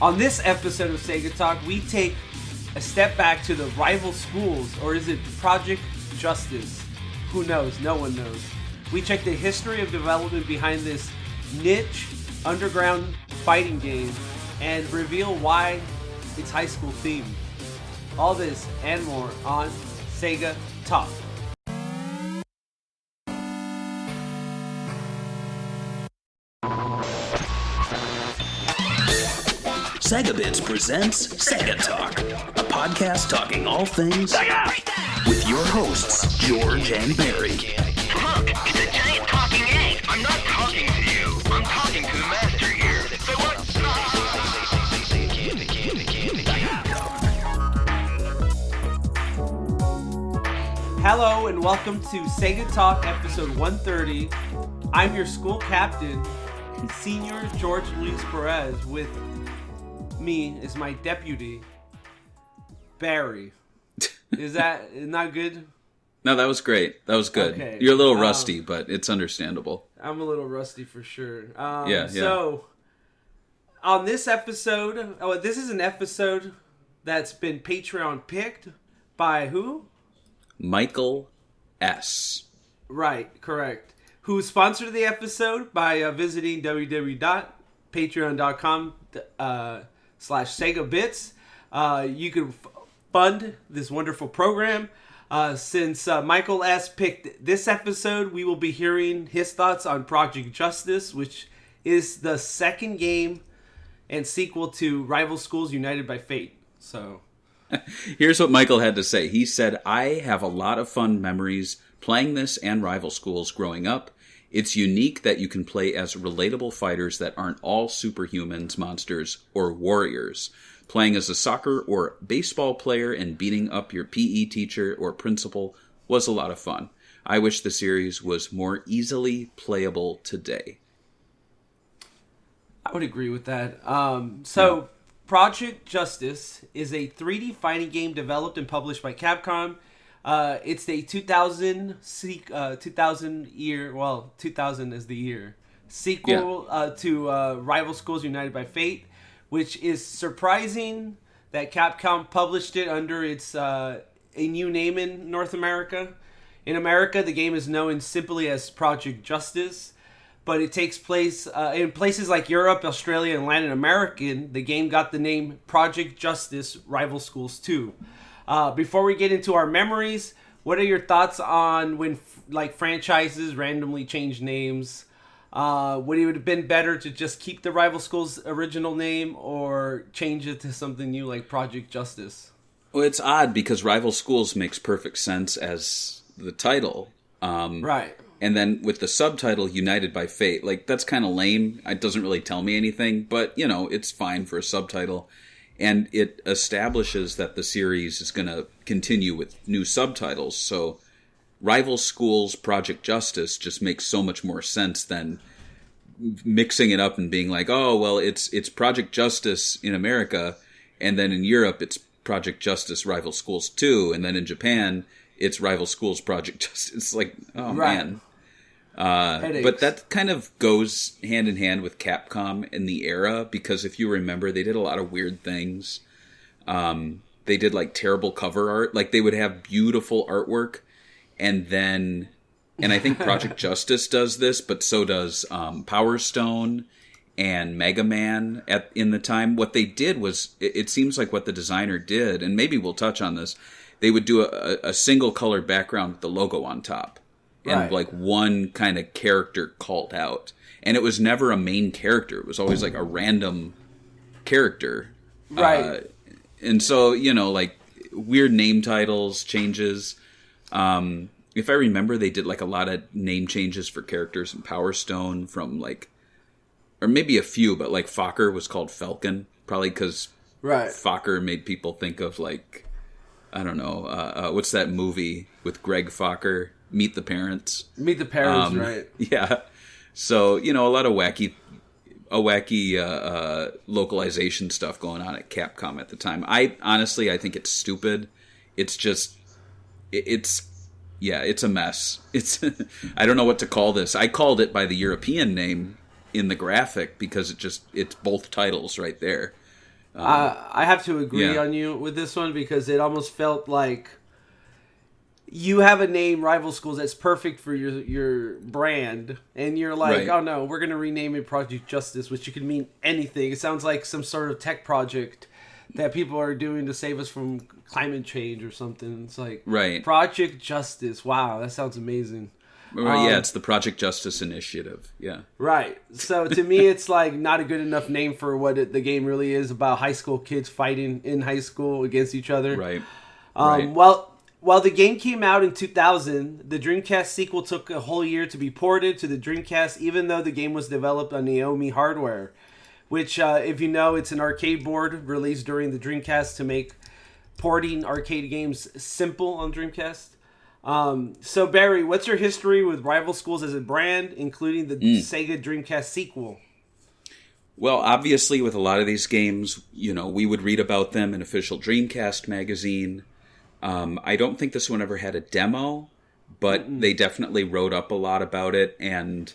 On this episode of Sega Talk, we take a step back to the rival schools, or is it Project Justice? Who knows? No one knows. We check the history of development behind this niche underground fighting game and reveal why it's high school themed. All this and more on Sega Talk. Sega Bits presents Sega Talk, a podcast talking all things Sega! With your hosts, George and Barry. Look, it's a giant talking egg. I'm not talking to you. I'm talking to the master here. So what? Hello and welcome to Sega Talk episode 130. I'm your school captain, Senior George Luis Perez, with me is my deputy, Barry. Is that not good? No, that was great. That was good. Okay. You're a little rusty, but it's understandable. I'm a little rusty for sure. Yeah. So, on this episode, this is an episode that's been Patreon picked by who? Michael S. Right, correct. Who sponsored the episode by visiting www.patreon.com/SegaBits. You can fund this wonderful program. Since Michael S. picked this episode, we will be hearing his thoughts on Project Justice, which is the second game and sequel to Rival Schools United by Fate. So, here's what Michael had to say. He said, "I have a lot of fun memories playing this and Rival Schools growing up. It's unique that you can play as relatable fighters that aren't all superhumans, monsters, or warriors. Playing as a soccer or baseball player and beating up your PE teacher or principal was a lot of fun. I wish the series was more easily playable today." I would agree with that. Project Justice is a 3D fighting game developed and published by Capcom. It's a 2000 year, well, 2000 is the year, sequel to Rival Schools United by Fate, which is surprising that Capcom published it under its a new name in North America. In America, the game is known simply as Project Justice, but it takes place in places like Europe, Australia, and Latin America. The game got the name Project Justice Rival Schools 2. Before we get into our memories, what are your thoughts on when franchises randomly change names? Would it have been better to just keep the Rival Schools original name or change it to something new like Project Justice? Well, it's odd because Rival Schools makes perfect sense as the title. Right. And then with the subtitle, United by Fate, that's kind of lame. It doesn't really tell me anything, but, it's fine for a subtitle. And it establishes that the series is going to continue with new subtitles. So Rival Schools Project Justice just makes so much more sense than mixing it up and being like, oh, well, it's Project Justice in America, and then in Europe it's Project Justice Rival Schools 2, and then in Japan it's Rival Schools Project Justice. It's like, oh, right. Man. But that kind of goes hand in hand with Capcom in the era, because if you remember, they did a lot of weird things. They did terrible cover art. They would have beautiful artwork, and I think Project Justice does this, but so does Power Stone and Mega Man in the time. What they did was, it seems like what the designer did, and maybe we'll touch on this, they would do a single color background with the logo on top. And one kind of character called out. And it was never a main character. It was always a random character. Right. And so, weird name titles, changes. If I remember, they did a lot of name changes for characters in Power Stone from or maybe a few, but Fokker was called Falcon. Probably because Fokker made people think of I don't know, what's that movie with Greg Fokker? Meet the Parents. Meet the Parents, right. Yeah. So, a lot of wacky localization stuff going on at Capcom at the time. I think it's stupid. It's just, it's a mess. I don't know what to call this. I called it by the European name in the graphic because it's both titles right there. I have to agree on you with this one because it almost felt like you have a name, Rival Schools, that's perfect for your brand, and you're like, oh no, we're going to rename it Project Justice, which could mean anything. It sounds like some sort of tech project that people are doing to save us from climate change or something. It's like Project Justice. Wow, that sounds amazing. It's the Project Justice Initiative. Yeah. Right. So to me, it's like not a good enough name for what the game really is about: high school kids fighting in high school against each other. Right. While the game came out in 2000, the Dreamcast sequel took a whole year to be ported to the Dreamcast, even though the game was developed on Naomi hardware, which, if you know, it's an arcade board released during the Dreamcast to make porting arcade games simple on Dreamcast. So, Barry, what's your history with Rival Schools as a brand, including the Sega Dreamcast sequel? Well, obviously, with a lot of these games, we would read about them in official Dreamcast magazine. I don't think this one ever had a demo, but they definitely wrote up a lot about it. And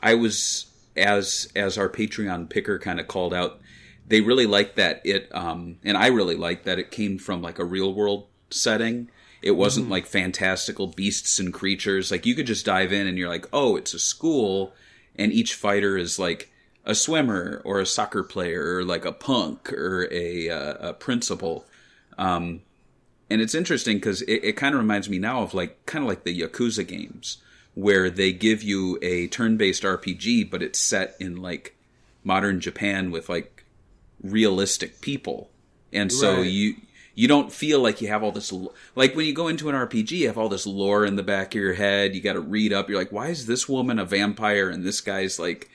I was, as our Patreon picker kind of called out, they really liked that it, and I really liked that it came from like a real world setting. It wasn't like fantastical beasts and creatures. Like you could just dive in and you're like, oh, it's a school, and each fighter is like a swimmer or a soccer player or like a punk or a principal. And it's interesting because it kind of reminds me now of kind of like the Yakuza games, where they give you a turn-based RPG, but it's set in like modern Japan with like realistic people, and so you don't feel like you have all this, like when you go into an RPG, you have all this lore in the back of your head. You got to read up. You're like, why is this woman a vampire and this guy's like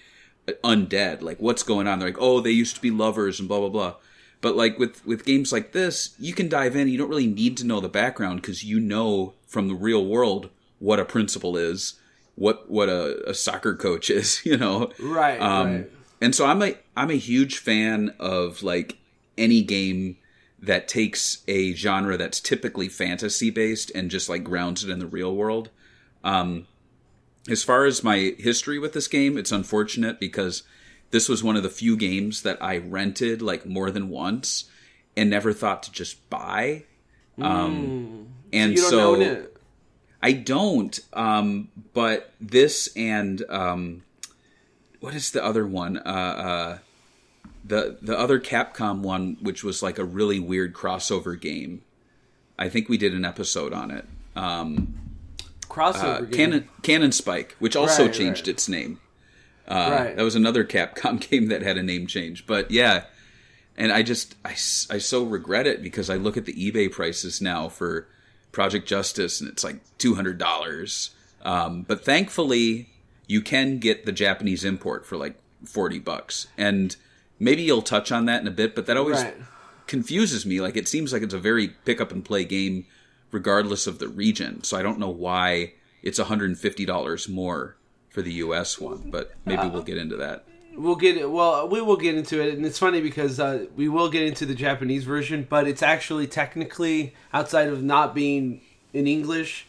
undead? Like, what's going on? They're like, oh, they used to be lovers and blah blah blah. But like with games like this, you can dive in. You don't really need to know the background because you know from the real world what a principal is, what a soccer coach is, Right. And so I'm a huge fan of like any game that takes a genre that's typically fantasy based and just like grounds it in the real world. As far as my history with this game, it's unfortunate because this was one of the few games that I rented like more than once and never thought to just buy. And so you don't own it? I don't. But this and what is the other one? The other Capcom one, which was like a really weird crossover game. I think we did an episode on it. Crossover game? Cannon Spike, which also changed its name. That was another Capcom game that had a name change. But yeah, and I so regret it because I look at the eBay prices now for Project Justice and it's like $200. But thankfully, you can get the Japanese import for like $40. And maybe you'll touch on that in a bit, but that always confuses me. Like it seems like it's a very pick up and play game regardless of the region. So I don't know why it's $150 more for the US one, but maybe we'll get into that. We will get into it, and it's funny because we will get into the Japanese version, but it's actually technically, outside of not being in English,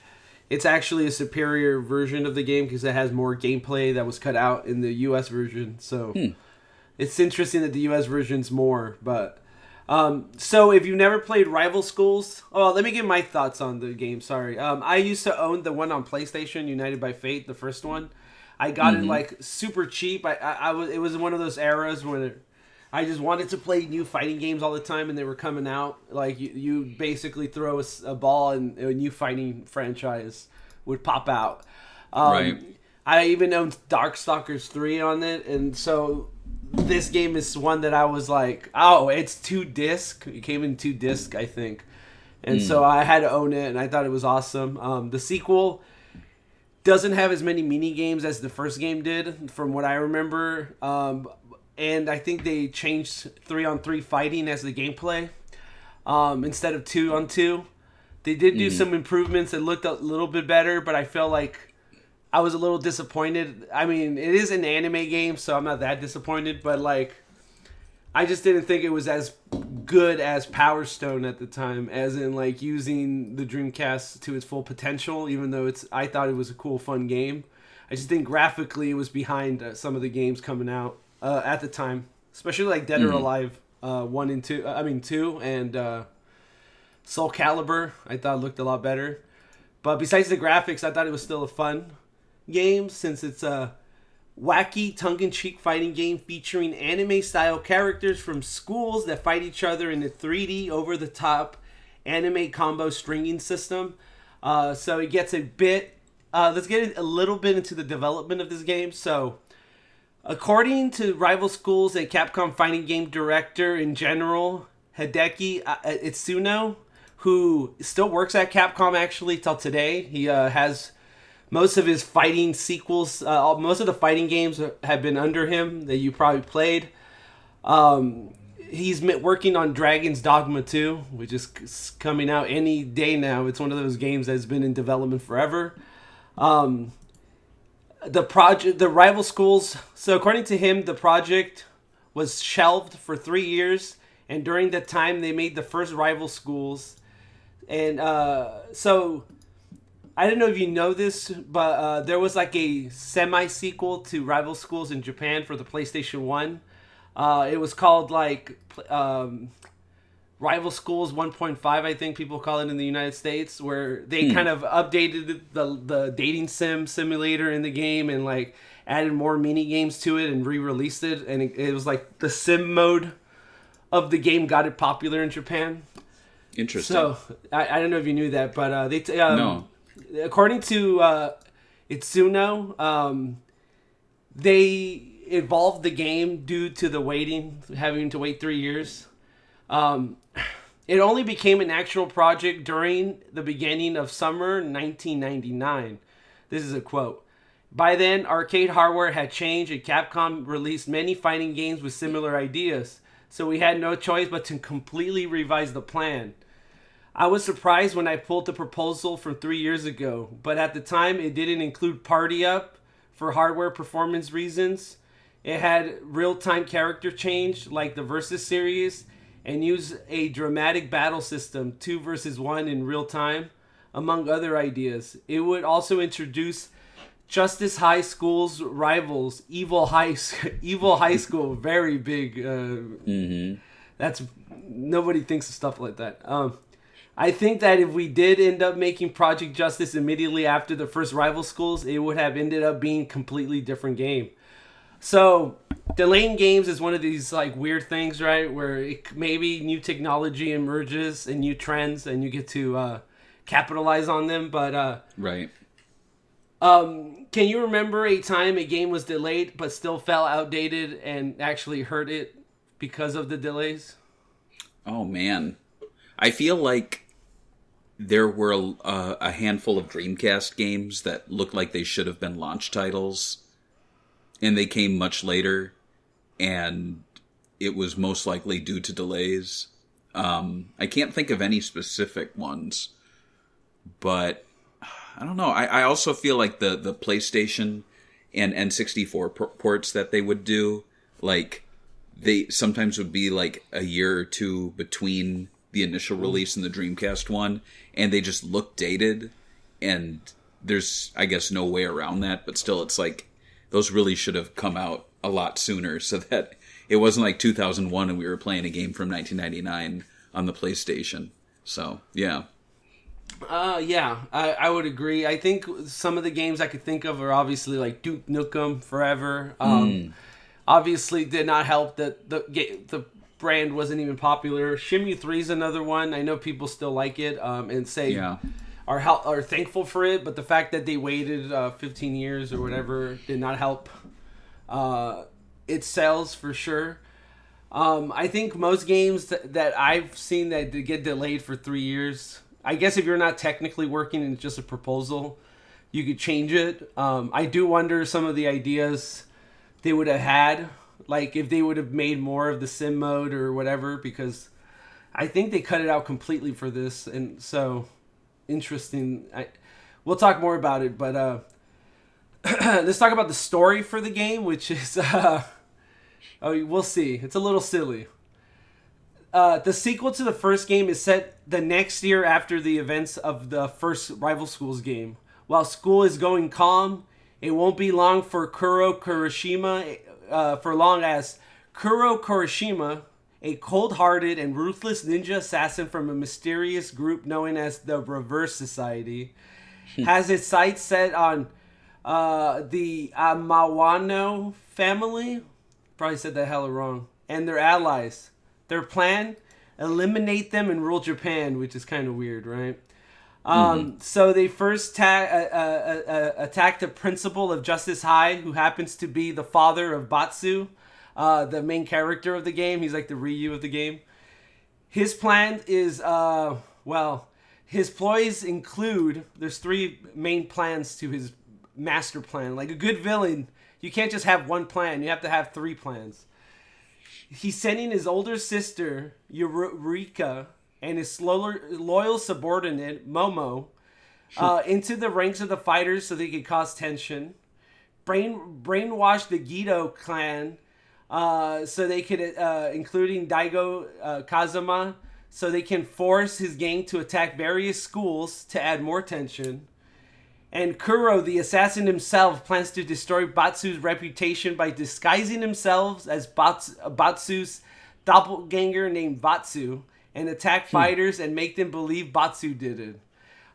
it's actually a superior version of the game because it has more gameplay that was cut out in the US version. So it's interesting that the US version's more, but so if you've never played Rival Schools, let me give my thoughts on the game. Sorry. I used to own the one on PlayStation, United by Fate, the first one. I got it like super cheap. It was one of those eras when I just wanted to play new fighting games all the time, and they were coming out. Like you basically throw a ball, and a new fighting franchise would pop out. I even owned Darkstalkers 3 on it, and so this game is one that I was like, oh, it's 2 disc. It came in 2 disc, I think, and so I had to own it, and I thought it was awesome. The sequel doesn't have as many mini games as the first game did, from what I remember. And I think they changed 3-on-3 fighting as the gameplay instead of 2-on-2. They did do some improvements that looked a little bit better, but I felt like I was a little disappointed. I mean, it is an anime game, so I'm not that disappointed, but like, I just didn't think it was as good as Power Stone at the time, as in like using the Dreamcast to its full potential, even though I thought it was a cool, fun game. I just think graphically it was behind some of the games coming out at the time, especially like Dead or Alive 1 and 2. I mean 2 and Soul Calibur. I thought it looked a lot better. But besides the graphics, I thought it was still a fun game since it's a wacky, tongue-in-cheek fighting game featuring anime-style characters from schools that fight each other in a 3D over-the-top anime combo stringing system. So it gets a bit... let's get a little bit into the development of this game. So, according to rival schools and Capcom fighting game director in general, Hideki Itsuno, who still works at Capcom actually till today. He has most of his fighting sequels, most of the fighting games have been under him that you probably played. He's working on Dragon's Dogma 2, which is coming out any day now. It's one of those games that's been in development forever. The rival schools. So according to him, the project was shelved for 3 years, and during that time, they made the first rival schools. And so I don't know if you know this, but there was like a semi-sequel to Rival Schools in Japan for the PlayStation 1. It was called like Rival Schools 1.5, I think people call it in the United States, where they kind of updated the dating simulator in the game and like added more mini games to it and re-released it. And it was like the sim mode of the game got it popular in Japan. Interesting. So I don't know if you knew that, but no. According to Itsuno, they evolved the game due to the having to wait 3 years. It only became an actual project during the beginning of summer 1999. This is a quote. By then, arcade hardware had changed and Capcom released many fighting games with similar ideas. So we had no choice but to completely revise the plan. I was surprised when I pulled the proposal from 3 years ago, but at the time it didn't include Party Up for hardware performance reasons. It had real-time character change like the Versus series and used a dramatic battle system, 2 versus 1 in real time, among other ideas. It would also introduce Justice High School's rivals, Evil High School, very big. That's nobody thinks of stuff like that. I think that if we did end up making Project Justice immediately after the first Rival Schools, it would have ended up being a completely different game. So, delaying games is one of these like weird things, right? Where maybe new technology emerges and new trends, and you get to capitalize on them. But right. Can you remember a time a game was delayed but still felt outdated and actually hurt it because of the delays? Oh man, I feel like there were a handful of Dreamcast games that looked like they should have been launch titles, and they came much later, and it was most likely due to delays. I can't think of any specific ones, but I don't know. I also feel like the PlayStation and N64 ports that they would do, like, they sometimes would be like a year or two between the initial release and the Dreamcast one, and they just look dated, and there's, I guess, no way around that, but still, it's like, those really should have come out a lot sooner, so that it wasn't like 2001 and we were playing a game from 1999 on the PlayStation. So, yeah. Yeah, I would agree. I think some of the games I could think of are obviously like Duke Nukem Forever. Obviously did not help that the brand wasn't even popular. Shenmue 3 is another one. I know people still like it and say are thankful for it, but the fact that they waited 15 years or whatever did not help its sales for sure. I think most games that I've seen that get delayed for 3 years, I guess if you're not technically working and it's just a proposal, you could change it. I do wonder some of the ideas they would have had, like if they would have made more of the sim mode or whatever, because I think they cut it out completely for this. And so, interesting. We'll talk more about it, but let's talk about the story for the game, which is, we'll see. It's a little silly. The sequel to the first game is set the next year after the events of the first Rival Schools game. While school is going calm, it won't be long for Kuro Kurashima, a cold-hearted and ruthless ninja assassin from a mysterious group known as the Reverse Society, has its sights set on the Amawano family. Probably said that hella wrong. And their allies. Their plan: eliminate them and rule Japan, which is kind of weird, right? So they first attack the principal of Justice High, who happens to be the father of Batsu, the main character of the game. He's like the Ryu of the game. His plan is, his ploys include, there's 3 main plans to his master plan. Like a good villain, you can't just have one plan. You have to have 3 plans. He's sending his older sister, Eureka, and his loyal subordinate, Momo, into the ranks of the fighters so they could cause tension. Brainwash the Gedo clan so they could, including Daigo Kazama, so they can force his gang to attack various schools to add more tension. And Kuro, the assassin himself, plans to destroy Batsu's reputation by disguising himself as Batsu's doppelganger named Batsu, and attack fighters and make them believe Batsu did it.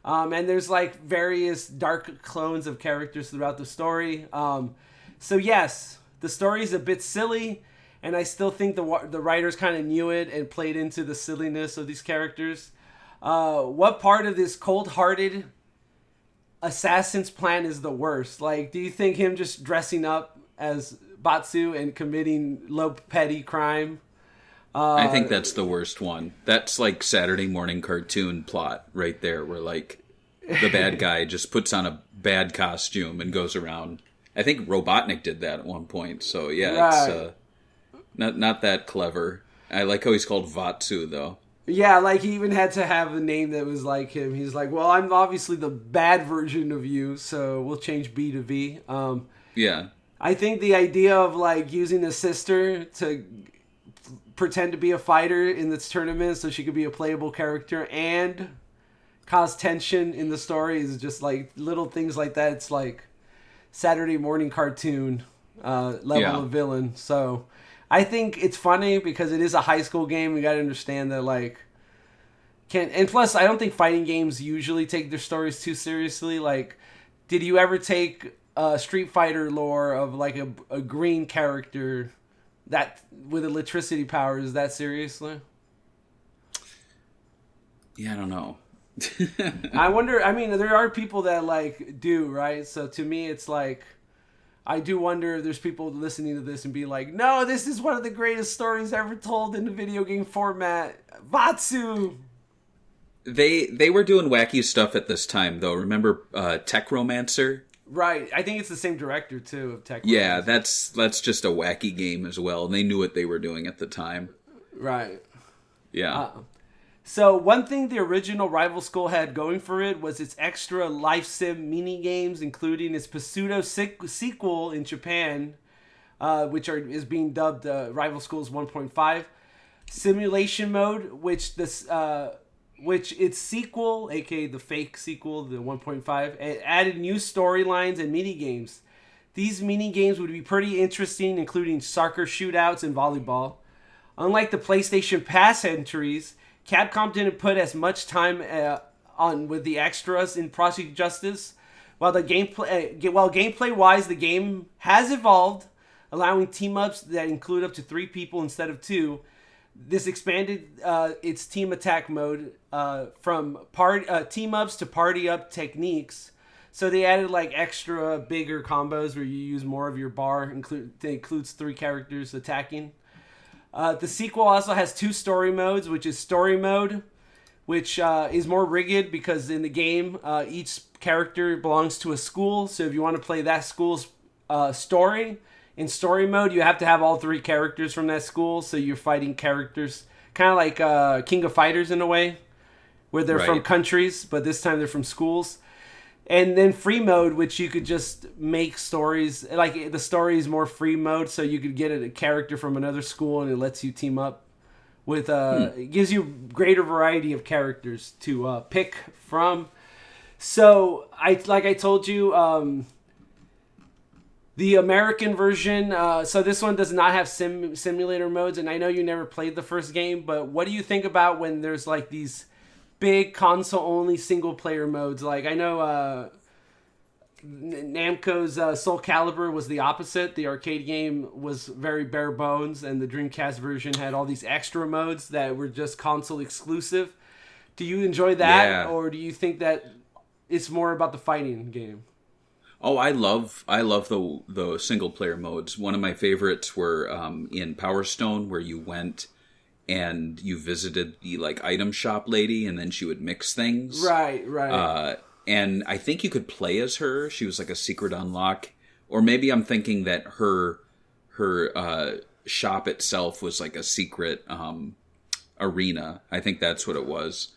And there's like various dark clones of characters throughout the story. So yes, the story is a bit silly, and I still think the writers kind of knew it and played into the silliness of these characters. What part of this cold-hearted assassin's plan is the worst? Like, do you think him just dressing up as Batsu and committing low petty crime? I think that's the worst one. That's like Saturday morning cartoon plot right there, where like the bad guy just puts on a bad costume and goes around. I think Robotnik did that at one point. So yeah, right. It's not that clever. I like how he's called Vatsu though. Yeah, like he even had to have a name that was like him. He's like, well, I'm obviously the bad version of you, so we'll change B to V. Yeah. I think the idea of like using the sister to pretend to be a fighter in this tournament so she could be a playable character and cause tension in the story is just like little things like that. It's like Saturday morning cartoon level of villain. So I think it's funny because it is a high school game. You got to understand that like and plus I don't think fighting games usually take their stories too seriously. Like, did you ever take Street Fighter lore of like a green character that with electricity powers that seriously? Yeah, I don't know. I wonder, I mean, there are people that like do, right? So to me, it's like, I do wonder if there's people listening to this and be like, no, this is one of the greatest stories ever told in the video game format. Vatsu! They were doing wacky stuff at this time, though. Remember Tech Romancer? Right. I think it's the same director, too, of Tech Yeah, Romancer. that's just a wacky game as well. And they knew what they were doing at the time. Right. Yeah. So one thing the original Rival School had going for it was its extra life sim mini games, including its pseudo sequel in Japan, which is being dubbed Rival Schools 1.5 simulation mode, which its sequel, aka the fake sequel, the 1.5, it added new storylines and mini games. These mini games would be pretty interesting, including soccer shootouts and volleyball. Unlike the PlayStation Pass entries, Capcom didn't put as much time on with the extras in Project Justice. While gameplay-wise, the game has evolved, allowing team-ups that include up to 3 people instead of 2. This expanded its team attack mode from team-ups to party-up techniques. So they added like extra bigger combos where you use more of your bar. That includes 3 characters attacking. The sequel also has 2 story modes, which is story mode, which is more rigged because in the game, each character belongs to a school. So if you want to play that school's story, in story mode, you have to have all 3 characters from that school. So you're fighting characters, kind of like King of Fighters in a way, where they're from countries, but this time they're from schools. And then free mode, which you could just make stories, like the story is more free mode, so you could get a character from another school and it lets you team up with, it gives you greater variety of characters to pick from. So, like I told you, The American version, so this one does not have simulator modes, and I know you never played the first game, but what do you think about when there's like these big console-only single-player modes? Like, I know Namco's Soul Calibur was the opposite. The arcade game was very bare bones, and the Dreamcast version had all these extra modes that were just console exclusive. Do you enjoy that, or do you think that it's more about the fighting game? Oh, I love the single player modes. One of my favorites were in Power Stone, where you went and you visited the like item shop lady, and then she would mix things. Right. And I think you could play as her. She was like a secret unlock, or maybe I'm thinking that her shop itself was like a secret arena. I think that's what it was.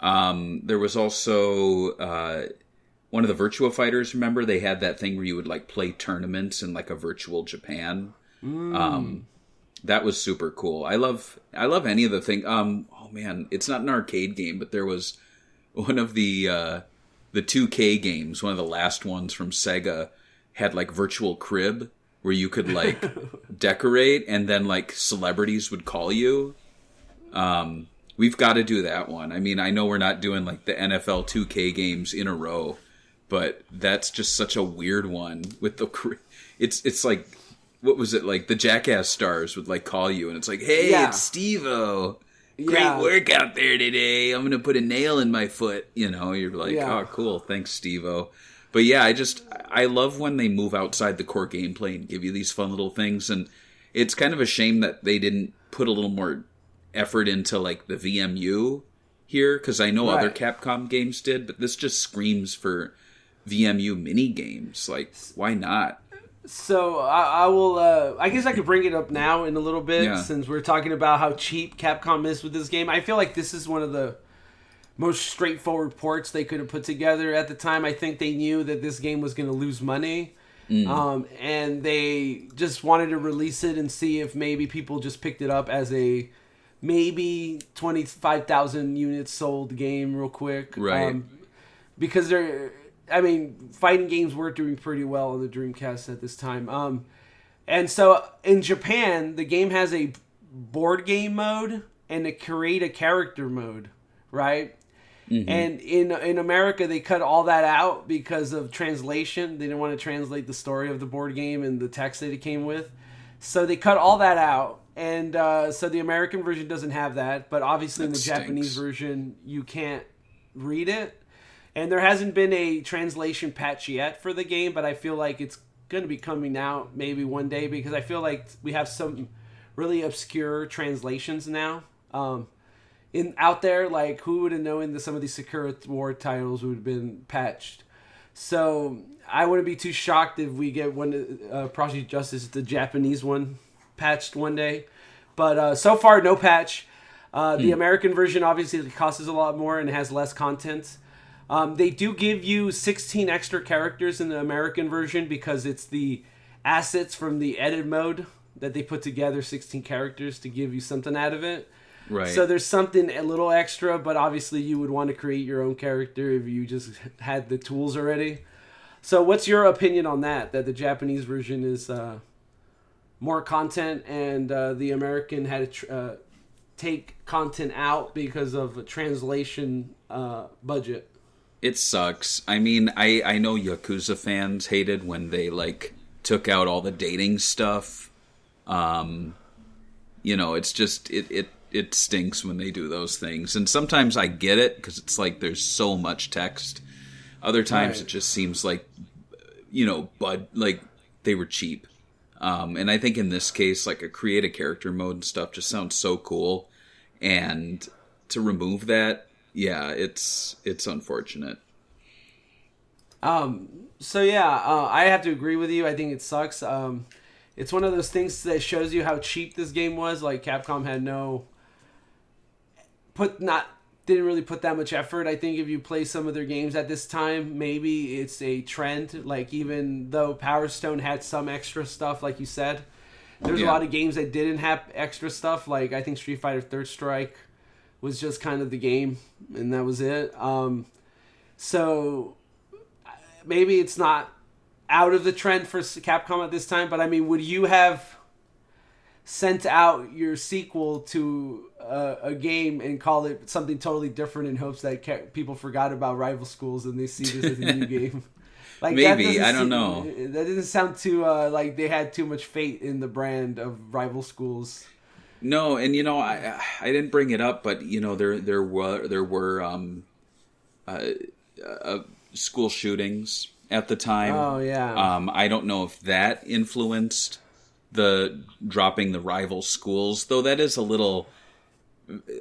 There was also one of the Virtua Fighters. Remember, they had that thing where you would like play tournaments in like a virtual Japan. That was super cool. I love any of the thing. Oh man, it's not an arcade game, but there was one of the 2K games. One of the last ones from Sega had like virtual crib where you could like decorate, and then like celebrities would call you. We've got to do that one. I mean, I know we're not doing like the NFL 2K games in a row, but that's just such a weird one with the. It's like, what was it like? The Jackass stars would like call you, and it's like, hey, it's Steve-O. Great work out there today. I'm gonna put a nail in my foot. You know, you're like, oh, cool, thanks, Steve-O. But yeah, I love when they move outside the core gameplay and give you these fun little things, and it's kind of a shame that they didn't put a little more effort into like the VMU here, because I know other Capcom games did, but this just screams for VMU mini games. Like, why not? So I will. I guess I could bring it up now in a little bit, since we're talking about how cheap Capcom is with this game. I feel like this is one of the most straightforward ports they could have put together at the time. I think they knew that this game was going to lose money, and they just wanted to release it and see if maybe people just picked it up as a maybe 25,000 units sold game real quick. Right. Because fighting games were doing pretty well on the Dreamcast at this time. And so in Japan, the game has a board game mode and a create a character mode, right? Mm-hmm. And in America, they cut all that out because of translation. They didn't want to translate the story of the board game and the text that it came with. So they cut all that out. And so the American version doesn't have that. But obviously in the Japanese version, you can't read it. And there hasn't been a translation patch yet for the game, but I feel like it's going to be coming out maybe one day, because I feel like we have some really obscure translations now out there. Like, who would have known that some of these Sakura War titles would have been patched? So I wouldn't be too shocked if we get one Project Justice, the Japanese one, patched one day. But so far, no patch. The American version obviously costs a lot more and has less content. They do give you 16 extra characters in the American version because it's the assets from the edit mode that they put together, 16 characters to give you something out of it. Right. So there's something a little extra, but obviously you would want to create your own character if you just had the tools already. So what's your opinion on that the Japanese version is more content and the American had to take content out because of a translation budget? It sucks. I mean, I know Yakuza fans hated when they, like, took out all the dating stuff. You know, it's just, it stinks when they do those things. And sometimes I get it, because it's like there's so much text. Other times it just seems like, you know, like, they were cheap. And I think in this case, like, a create a character mode and stuff just sounds so cool. And to remove that, yeah, it's unfortunate. So yeah, I have to agree with you. I think it sucks. It's one of those things that shows you how cheap this game was. Like, Capcom had didn't really put that much effort. I think if you play some of their games at this time, maybe it's a trend. Like, even though Power Stone had some extra stuff, like you said, there's a lot of games that didn't have extra stuff. Like, I think Street Fighter Third Strike was just kind of the game, and that was it. So maybe it's not out of the trend for Capcom at this time, but I mean, would you have sent out your sequel to a game and call it something totally different in hopes that people forgot about Rival Schools and they see this as a new game? Like, maybe, I don't know. That doesn't sound too like they had too much faith in the brand of Rival Schools. No, and I didn't bring it up, but there were school shootings at the time. Oh yeah. I don't know if that influenced the dropping the rival schools, though. That is a little,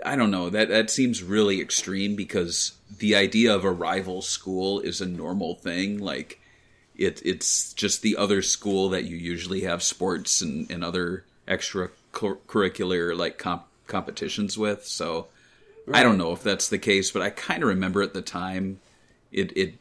I don't know, that seems really extreme, because the idea of a rival school is a normal thing. Like, it's just the other school that you usually have sports and other extracurricular like competitions with. So right. I don't know if that's the case, but I kind of remember at the time it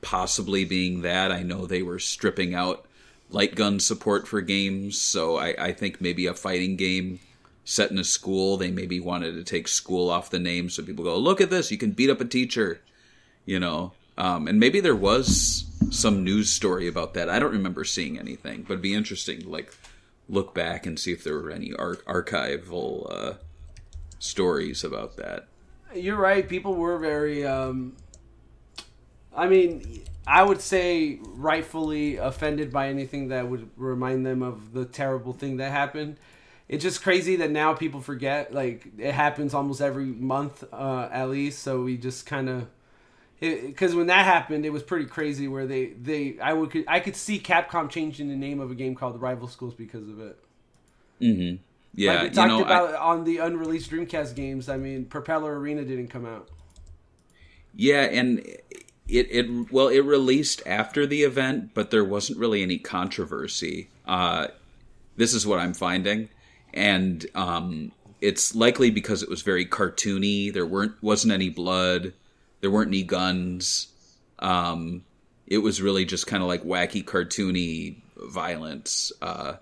possibly being that. I know they were stripping out light gun support for games, so I think maybe a fighting game set in a school, they maybe wanted to take school off the name so people go, look at this, you can beat up a teacher, and maybe there was some news story about that. I don't remember seeing anything, but it'd be interesting to look back and see if there were any archival stories about that. You're right, people were very I would say rightfully offended by anything that would remind them of the terrible thing that happened. It's just crazy that now people forget. Like, it happens almost every month, at least. So we just kind of, because when that happened, it was pretty crazy. Where I could see Capcom changing the name of a game called Rival Schools because of it. Mm-hmm. Yeah, like we talked about on the unreleased Dreamcast games. I mean, Propeller Arena didn't come out. Yeah, and it released after the event, but there wasn't really any controversy. This is what I'm finding. And it's likely because it was very cartoony. There wasn't any blood. There weren't any guns. It was really just kind of like wacky, cartoony violence. And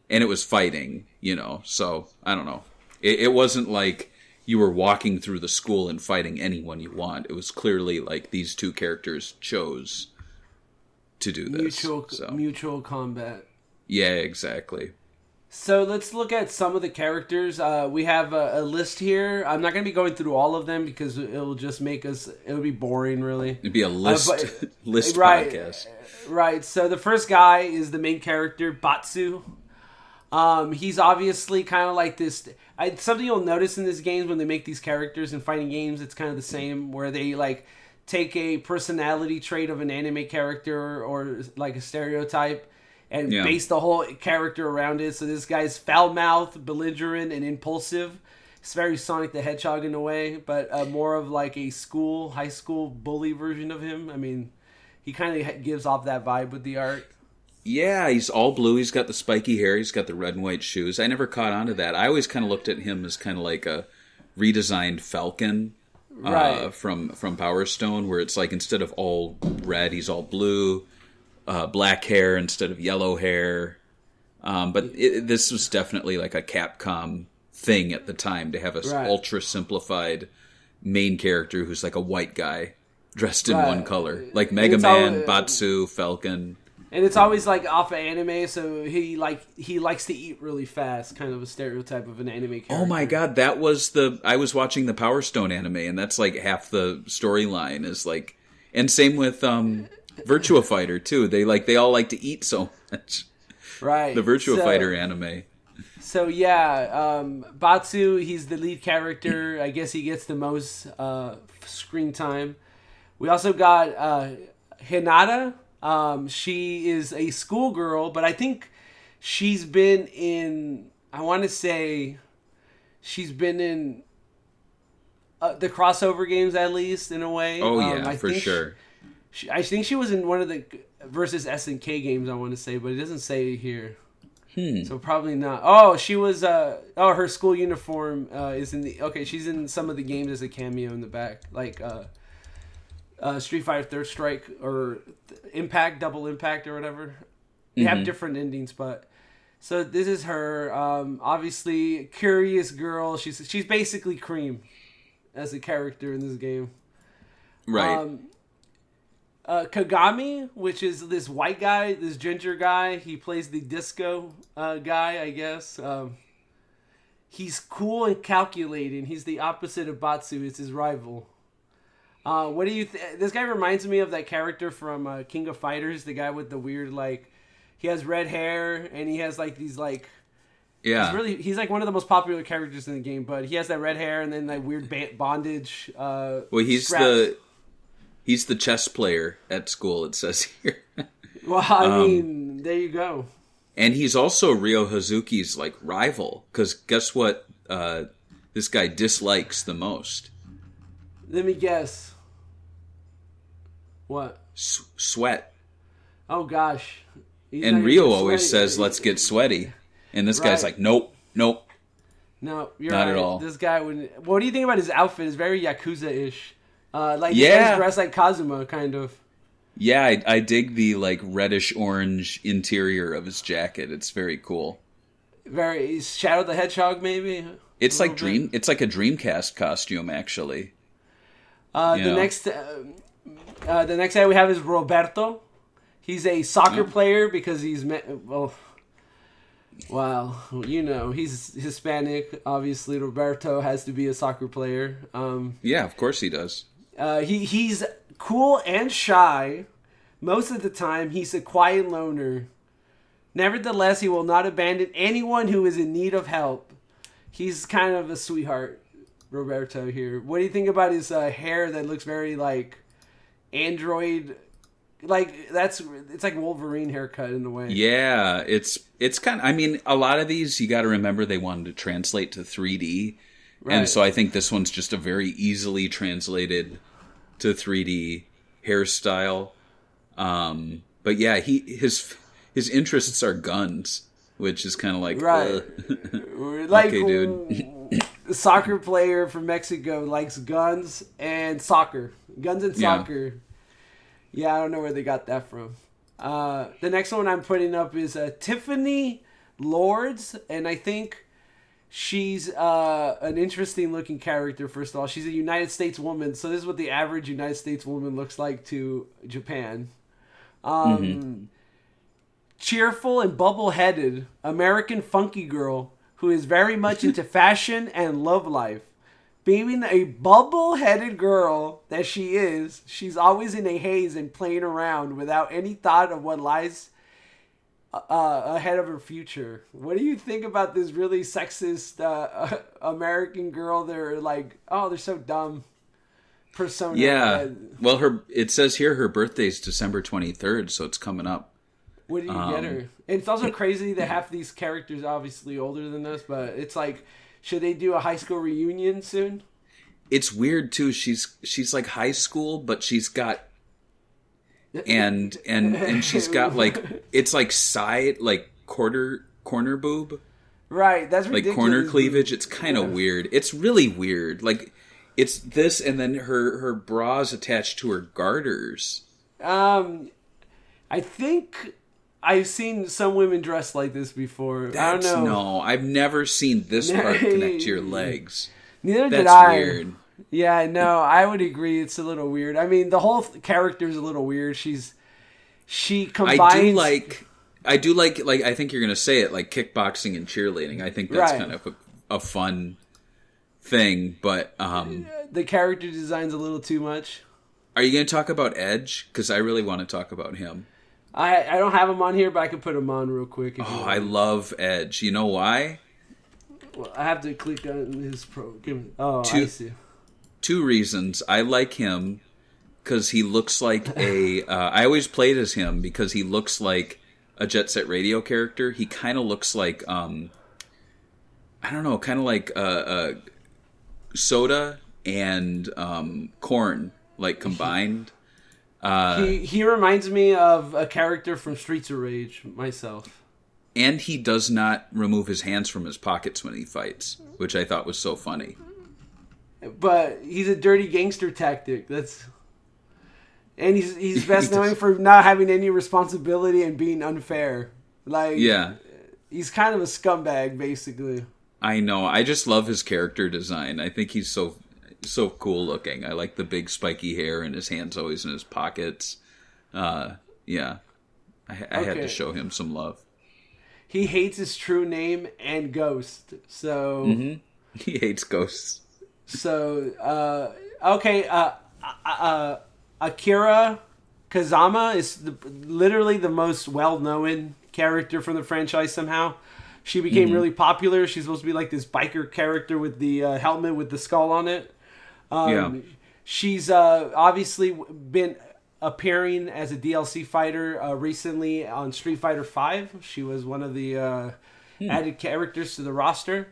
it was fighting, So, I don't know. It wasn't like you were walking through the school and fighting anyone you want. It was clearly like these two characters chose to do this. Mutual combat. Yeah, exactly. So let's look at some of the characters. We have a list here. I'm not going to be going through all of them because it'll just it'll be boring, really. It'd be a list right, podcast. Right. So the first guy is the main character, Batsu. He's obviously kind of like this. Something you'll notice in these games when they make these characters in fighting games, it's kind of the same, where they like take a personality trait of an anime character or like a stereotype and base the whole character around it. So this guy's foul-mouthed, belligerent, and impulsive. It's very Sonic the Hedgehog in a way, but more of like a high school bully version of him. I mean, he kind of gives off that vibe with the art. Yeah, he's all blue. He's got the spiky hair. He's got the red and white shoes. I never caught on to that. I always kind of looked at him as kind of like a redesigned Falcon from Power Stone, where it's like instead of all red, he's all blue. Black hair instead of yellow hair. But this was definitely like a Capcom thing at the time to have a ultra simplified main character who's like a white guy dressed in one color. Like Mega Man, Batsu, Falcon. And it's always like off of anime, so he likes to eat really fast, kind of a stereotype of an anime character. Oh my god, I was watching the Power Stone anime, and that's like half the storyline is like, and same with Virtua Fighter too. They all like to eat so much. Right. The Virtua Fighter anime. So yeah, Batsu, he's the lead character. I guess he gets the most screen time. We also got Hinata. She is a schoolgirl, but I think she's been in, I want to say she's been in the crossover games at least in a way. Oh yeah, for sure. I think she was in one of the versus SNK games, I want to say, but it doesn't say here. So probably not. Oh, she was, her school uniform is in she's in some of the games as a cameo in the back, like Street Fighter Third Strike or Double Impact or whatever. They have different endings, but so this is her. Obviously, curious girl. She's basically Cream as a character in this game. Right. Kagami, which is this white guy, this ginger guy. He plays the disco guy, I guess. He's cool and calculating. He's the opposite of Batsu. It's his rival. What do you This guy reminds me of that character from King of Fighters, the guy with the weird, like, he has red hair and he has like these like, Yeah. he's like one of the most popular characters in the game, but he has that red hair and then like weird bondage. Well, he's straps. he's the chess player at school, it says here. Well, I mean, there you go. And he's also Ryo Hazuki's like rival, because guess what? This guy dislikes the most. Let me guess. What? Sweat. Oh gosh. He's And not Ryo even always sweaty. says, "Let's get sweaty," and this guy's Right. like, "Nope, nope." No, you're Not right. at all. This guy wouldn't. What do you think about his outfit? It's very Yakuza-ish. Like, Yeah. this guy's dressed like Kazuma, kind of. Yeah, I dig the like reddish orange interior of his jacket. It's very cool. Very Shadow the Hedgehog, maybe. It's A like little bit. It's like a Dreamcast costume, actually. The know. next guy we have is Roberto. He's a soccer player because he's he's Hispanic. Obviously, Roberto has to be a soccer player. Yeah, of course he does. He's cool and shy. Most of the time, he's a quiet loner. Nevertheless, he will not abandon anyone who is in need of help. He's kind of a sweetheart, Roberto here. What do you think about his hair that looks very like android? Like it's like Wolverine haircut in a way. Yeah, it's kind of, I mean, a lot of these, you got to remember they wanted to translate to 3D. Right. And so I think this one's just a very easily translated to 3D hairstyle. But yeah, his interests are guns, which is kind of like, Right. Like, okay, dude. A soccer player from Mexico likes guns and soccer. Guns and Yeah. soccer. Yeah, I don't know where they got that from. The next one I'm putting up is Tiffany Lords, and I think she's an interesting looking character, first of all. She's a United States woman, so this is what the average United States woman looks like to Japan. Cheerful and bubble-headed American funky girl who is very much into fashion and love life. Being a bubble-headed girl that she is, she's always in a haze and playing around without any thought of what lies ahead of her future. What do you think about this really sexist American girl? They're like, oh, they're so dumb persona. Yeah. Well, it says here her birthday's December 23rd, so it's coming up. What do you get her? And it's also crazy that half these characters obviously older than us, but it's like, should they do a high school reunion soon? It's weird too. She's like high school, but she's got and she's got like, it's like side, like corner boob, Right, that's like ridiculous. corner cleavage. It's kind of weird. It's really weird. Like, it's this, and then her bra's attached to her garters. I think I've seen some women dressed like this before. I don't know. No, I've never seen this part connect to your legs. Neither did That's I. weird. Yeah, no, I would agree. It's a little weird. I mean, the whole character is a little weird. She combines. I do like. I think you're gonna say it, like kickboxing and cheerleading. I think that's Right. kind of a fun thing. But the character design's a little too much. are you gonna talk about Edge? Because I really want to talk about him. I don't have him on here, but I can put him on real quick. If you Oh, want. I love Edge. You know why? Well, I have to click on his pro. I see. Two reasons. I like him because he looks like a. I always played as him because he looks like a Jet Set Radio character. He kind of looks like I don't know, kind of like Soda and Corn, like combined. He reminds me of a character from Streets of Rage myself. And he does not remove his hands from his pockets when he fights, which I thought was so funny. But he's a dirty gangster tactic. And he's best He known does. for not having any responsibility and being unfair. Like, Yeah. he's kind of a scumbag, basically. I know. I just love his character design. I think he's so cool looking. I like the big spiky hair and his hands always in his pockets. Yeah, I had to show him some love. He hates his true name and Ghost. So He hates ghosts. so okay. Akira Kazama is literally the most well-known character from the franchise somehow. She became really popular. She's supposed to be like this biker character with the helmet with the skull on it. She's obviously been appearing as a DLC fighter recently on Street Fighter V. She was one of the added characters to the roster.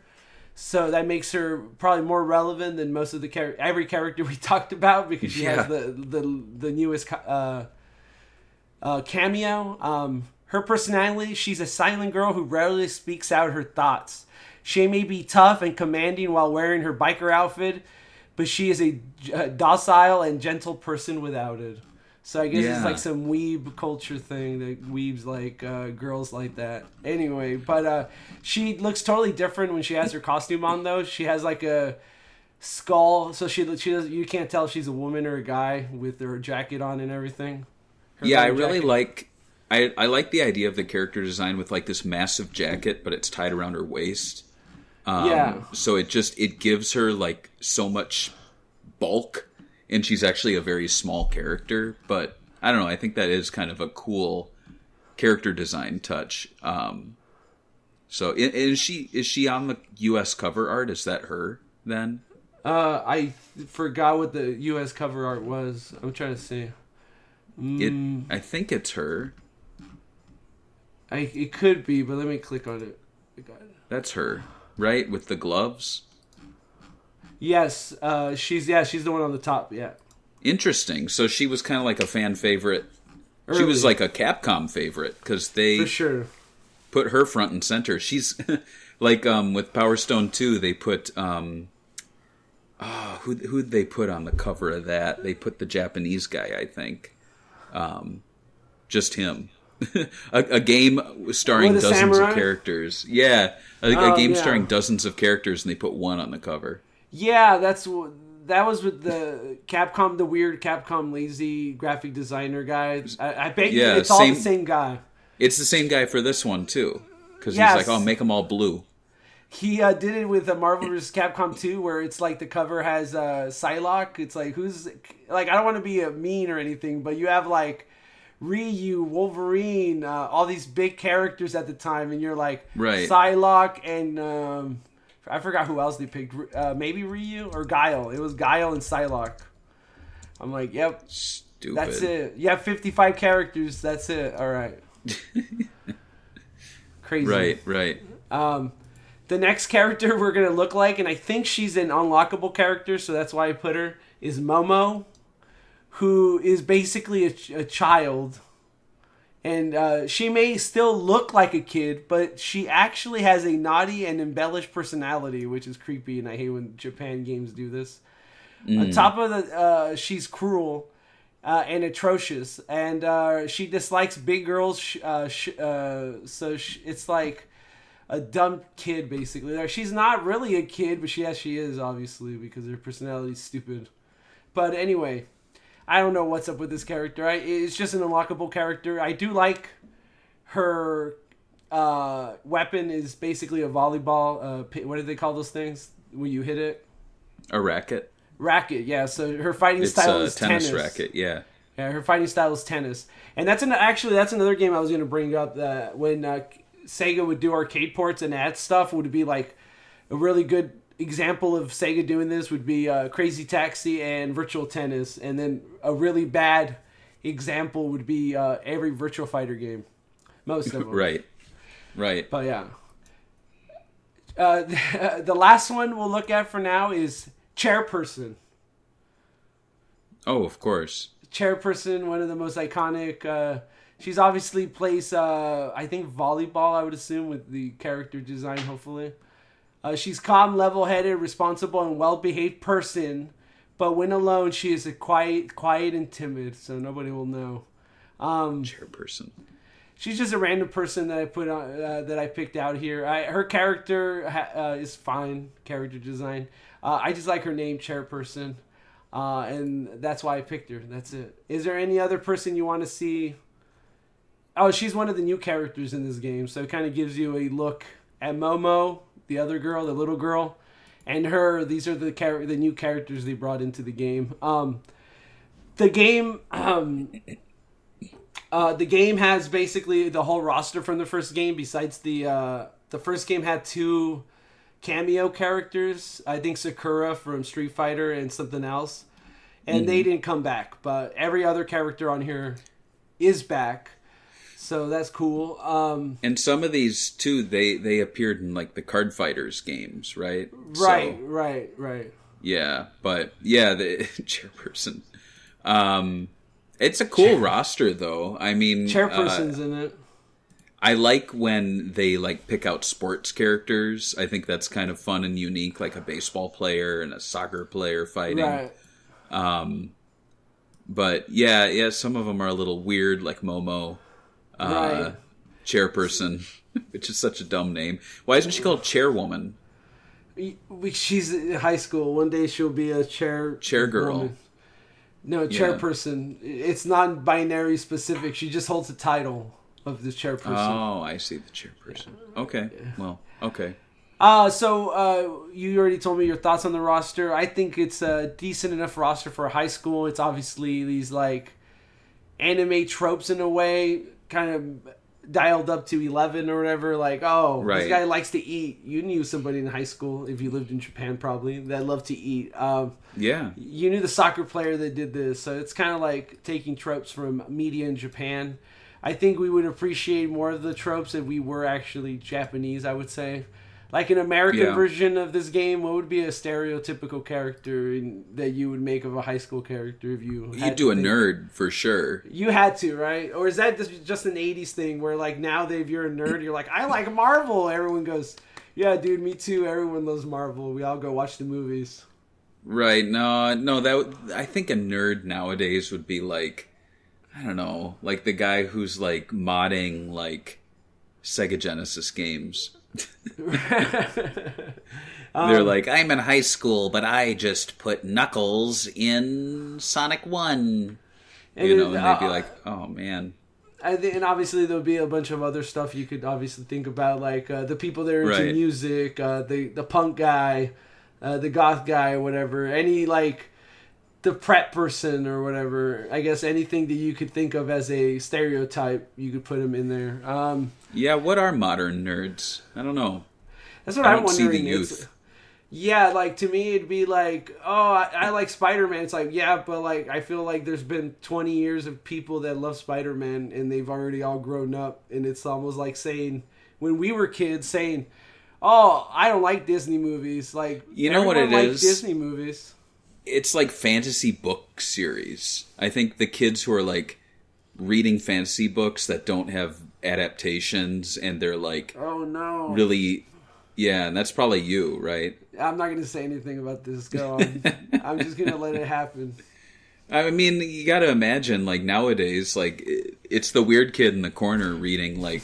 So that makes her probably more relevant than most of every character we talked about, because she has the newest cameo. Her personality, she's a silent girl who rarely speaks out her thoughts. She may be tough and commanding while wearing her biker outfit, but she is a docile and gentle person without it. So I guess it's like some weeb culture thing that weebs like girls like that. Anyway, but she looks totally different when she has her costume on, though. She has like a skull, so she does, you can't tell if she's a woman or a guy with her jacket on and everything. I really like... I like the idea of the character design with like this massive jacket, but it's tied around her waist. So it gives her like so much bulk, and she's actually a very small character. But I don't know. I think that is kind of a cool character design touch. So is she on the U.S. cover art? Is that her then? I forgot what the U.S. cover art was. I'm trying to see. I think it's her. It could be, but let me click on it. That's her, right? With the gloves? Yes, she's the one on the top, yeah. Interesting. So she was kind of like a fan favorite. Early. She was like a Capcom favorite, because they for sure put her front and center. She's like with Power Stone 2, they put who'd they put on the cover of that? They put the Japanese guy, I think. Just him. a game starring dozens samurai? Of characters. Yeah, a game starring dozens of characters, and they put one on the cover. Yeah, that was with the Capcom, the weird Capcom lazy graphic designer guy. I bet you it's all the same guy. It's the same guy for this one too, because he's like, "Oh, make them all blue." He did it with Marvel vs. Capcom 2, where it's like the cover has Psylocke. It's like, who's like, I don't want to be mean or anything, but you have like Ryu, Wolverine, all these big characters at the time, and you're like, Psylocke and I forgot who else they picked. Maybe Ryu or Guile. It was Guile and Psylocke. I'm like, yep, stupid. That's it. You have 55 characters. That's it. All right. Crazy. Right. The next character we're gonna look like, and I think she's an unlockable character, so that's why I put her, is Momo, who is basically a child. And she may still look like a kid, but she actually has a naughty and embellished personality, which is creepy, and I hate when Japan games do this. On top of the, she's cruel and atrocious, and she dislikes big girls, so it's like a dumb kid, basically. Like, she's not really a kid, but she is, obviously, because her personality is stupid. But anyway, I don't know what's up with this character. It's just an unlockable character. I do like her weapon is basically a volleyball. What do they call those things when you hit it? A racket. Racket, yeah. So her fighting style is tennis. Racket, yeah. Yeah, her fighting style is tennis. And that's another game I was going to bring up. That when Sega would do arcade ports and add stuff, would be like a really good example of Sega doing this would be Crazy Taxi and Virtual Tennis, and then a really bad example would be every Virtual Fighter game, most of them. Right. But yeah, the last one we'll look at for now is Chairperson. Oh, of course. Chairperson, one of the most iconic. She's obviously plays, I think, volleyball, I would assume, with the character design, hopefully. She's calm, level-headed, responsible, and well-behaved person. But when alone, she is a quiet and timid, so nobody will know. Chairperson. She's just a random person that I put on, that I picked out here. Her character is fine, character design. I just like her name, Chairperson. and that's why I picked her. That's it. Is there any other person you want to see? Oh, she's one of the new characters in this game, so it kind of gives you a look at Momo, the other girl, the little girl, and her. These are the new characters they brought into the game. The game has basically the whole roster from the first game. Besides the first game had 2 cameo characters. I think Sakura from Street Fighter and something else, and they didn't come back. But every other character on here is back, so that's cool. And some of these too, they appeared in like the Card Fighters games, right? Right, so, right. Yeah, but yeah, the chairperson. It's a cool roster, though. I mean, Chairperson's in it. I like when they like pick out sports characters. I think that's kind of fun and unique, like a baseball player and a soccer player fighting. Right. But yeah, some of them are a little weird, like Momo, Right. Chairperson, which is such a dumb name. Why isn't she called Chairwoman? She's in high school. One day she'll be a chair girl. woman. No, chairperson. It's non-binary specific. She just holds the title of the chairperson. Oh, I see, the chairperson. Okay, well, okay. So you already told me your thoughts on the roster. I think it's a decent enough roster for a high school. It's obviously these like anime tropes in a way, kind of dialed up to 11 or whatever. Like, oh, right. This guy likes to eat. You knew somebody in high school, if you lived in Japan probably, that loved to eat. Yeah. You knew the soccer player that did this. So it's kind of like taking tropes from media in Japan. I think we would appreciate more of the tropes if we were actually Japanese, I would say. Like an American version of this game, what would be a stereotypical character that you would make of a high school character if you had You'd do a nerd, for sure. You had to, right? Or is that just an 80s thing where, like, now that if you're a nerd, you're like, I like Marvel. Everyone goes, yeah, dude, me too. Everyone loves Marvel. We all go watch the movies. Right. No, I think a nerd nowadays would be like, I don't know, like the guy who's like modding like Sega Genesis games. They're like, I'm in high school, but I just put Knuckles in Sonic 1. And they'd be like, oh, man. And obviously there'll be a bunch of other stuff you could obviously think about, like the people that are into music, the punk guy, the goth guy, or whatever. Any, like, the prep person or whatever. I guess anything that you could think of as a stereotype, you could put them in there. Yeah, what are modern nerds? I don't know. That's what I'm wondering. See the youth. Yeah, like, to me, it'd be like, oh, I like Spider-Man. It's like, yeah, but, like, I feel like there's been 20 years of people that love Spider-Man, and they've already all grown up, and it's almost like saying, when we were kids, saying, oh, I don't like Disney movies. Like, you know what it is? Disney movies. It's like fantasy book series. I think the kids who are, like, reading fantasy books that don't have adaptations, and they're, like, oh, no. really... Yeah, and that's probably you, right? I'm not going to say anything about this. Go on. I'm just going to let it happen. I mean, you got to imagine, like, nowadays, like, it's the weird kid in the corner reading, like,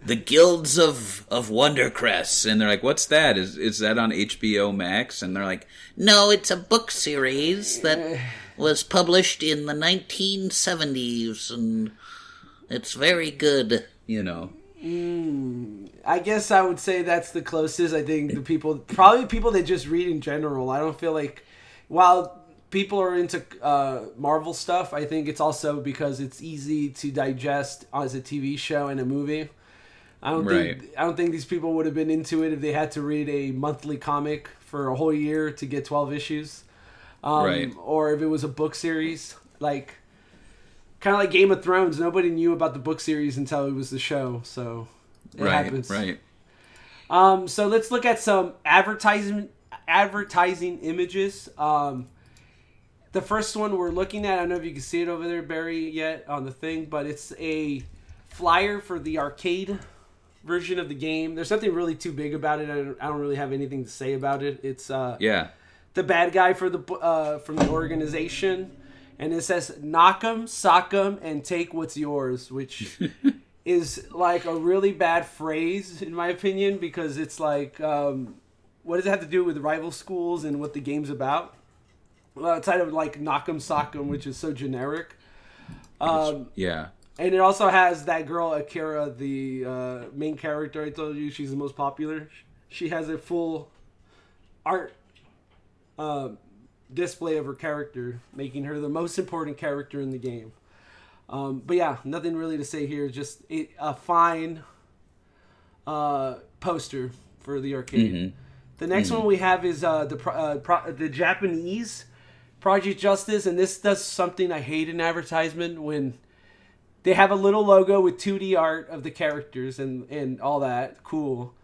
The Guilds of Wondercrest. And they're like, what's that? Is that on HBO Max? And they're like, no, it's a book series that was published in the 1970s. And it's very good, you know. I guess I would say that's the closest. I think probably people that just read in general. I don't feel like, while people are into Marvel stuff, I think it's also because it's easy to digest as a TV show and a movie. I don't think these people would have been into it if they had to read a monthly comic for a whole year to get 12 issues, or if it was a book series, like kind of like Game of Thrones. Nobody knew about the book series until it was the show, so it happens. Right. So let's look at some advertising images. The first one we're looking at, I don't know if you can see it over there, Barry, yet on the thing, but it's a flyer for the arcade version of the game. There's nothing really too big about it. I don't really have anything to say about it. It's the bad guy for from the organization. And it says, knock 'em, sock 'em, and take what's yours, which is like a really bad phrase, in my opinion, because it's like, what does it have to do with rival schools and what the game's about? outside of like Knock'em Sock'em, which is so generic. Yeah. And it also has that girl Akira, the main character. I told you she's the most popular. She has a full art display of her character, making her the most important character in the game. But yeah, nothing really to say here. Just a fine poster for the arcade. Mm-hmm. The next one we have is the Japanese Project Justice, and this does something I hate in advertisement when they have a little logo with 2D art of the characters and all that. Cool.